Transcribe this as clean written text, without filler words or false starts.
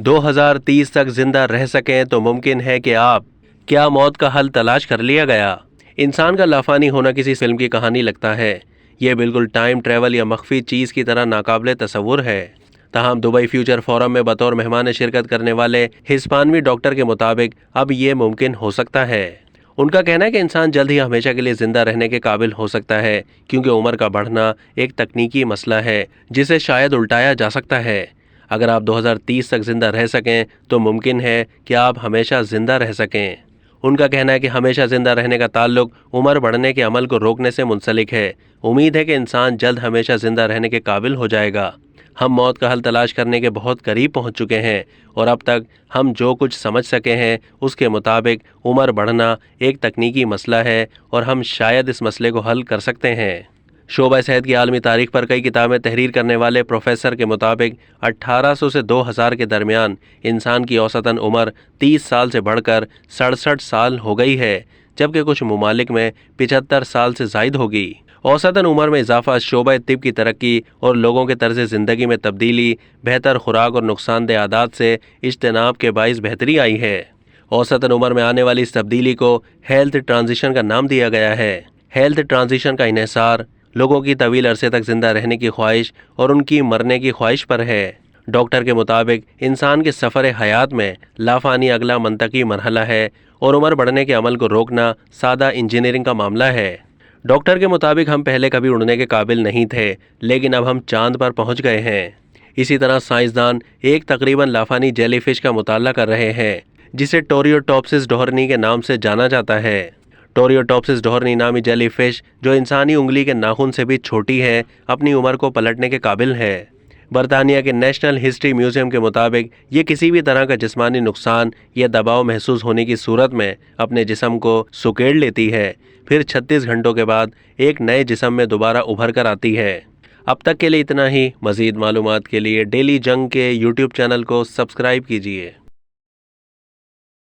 2030 तक जिंदा रह सकें तो मुमकिन है कि आप, क्या मौत का हल तलाश कर लिया गया? इंसान का लाफानी होना किसी फिल्म की कहानी लगता है। ये बिल्कुल टाइम ट्रेवल या मख्फी चीज़ की तरह नाकाबिले तसव्वुर है। ताहम दुबई फ्यूचर फोरम में बतौर मेहमान शिरकत करने वाले हिस्पानवी डॉक्टर के मुताबिक अब ये मुमकिन हो सकता है। उनका कहना है कि इंसान जल्द ही हमेशा के लिए जिंदा रहने के काबिल हो सकता है, क्योंकि उम्र का बढ़ना एक तकनीकी मसला है जिसे शायद उल्टाया जा सकता है। अगर आप 2030 तक जिंदा रह सकें तो मुमकिन है कि आप हमेशा जिंदा रह सकें। उनका कहना है कि हमेशा जिंदा रहने का ताल्लुक उम्र बढ़ने के अमल को रोकने से मुंसलिक है। उम्मीद है कि इंसान जल्द हमेशा जिंदा रहने के काबिल हो जाएगा। हम मौत का हल तलाश करने के बहुत करीब पहुंच चुके हैं और अब तक हम जो कुछ समझ सके हैं उसके मुताबिक उम्र बढ़ना एक तकनीकी मसला है और हम शायद इस मसले को हल कर सकते हैं। शोबा सेहत की आलमी तारीख पर कई किताबें तहरीर करने वाले प्रोफेसर के मुताबिक 1800 से 2000 के दरमियान इंसान की औसतन उम्र 30 साल से बढ़कर 67 साल हो गई है, जबकि कुछ ममालिक में 75 साल से जायद होगी। औसतन उम्र में इजाफा शोबा तिब की तरक्की और लोगों के तर्ज ज़िंदगी में तब्दीली, बेहतर खुराक और नुकसानदेह आदात से इज्तनाब के बाइस बेहतरी आई है। औसतन उम्र में आने वाली इस तब्दीली को हेल्थ ट्रांजिशन का नाम दिया गया है। हेल्थ ट्रांजिशन का इन्हिसार लोगों की तवील अरसे तक जिंदा रहने की ख्वाहिश और उनकी मरने की ख्वाहिश पर है। डॉक्टर के मुताबिक इंसान के सफ़र हयात में लाफानी अगला मंतकी मरहला है और उम्र बढ़ने के अमल को रोकना सादा इंजीनियरिंग का मामला है। डॉक्टर के मुताबिक हम पहले कभी उड़ने के काबिल नहीं थे, लेकिन अब हम चांद पर पहुंच गए हैं। इसी तरह साइंसदान एक तकरीबन लाफानी जेलीफिश का मुताला कर रहे हैं जिसे टोरियोटॉप्सिस डोहरनी के नाम से जाना जाता है। टोरियोटॉप्सिस डोहरनी नामी जेलीफिश, जो इंसानी उंगली के नाखून से भी छोटी है, अपनी उम्र को पलटने के काबिल है। बरतानिया के नेशनल हिस्ट्री म्यूजियम के मुताबिक ये किसी भी तरह का जिस्मानी नुकसान या दबाव महसूस होने की सूरत में अपने जिस्म को सुकेड़ लेती है, फिर 36 घंटों के बाद एक नए जिस्म में दोबारा उभर कर आती है। अब तक के लिए इतना ही। मज़ीद मालूमात के लिए डेली जंग के यूट्यूब चैनल को सब्सक्राइब कीजिए।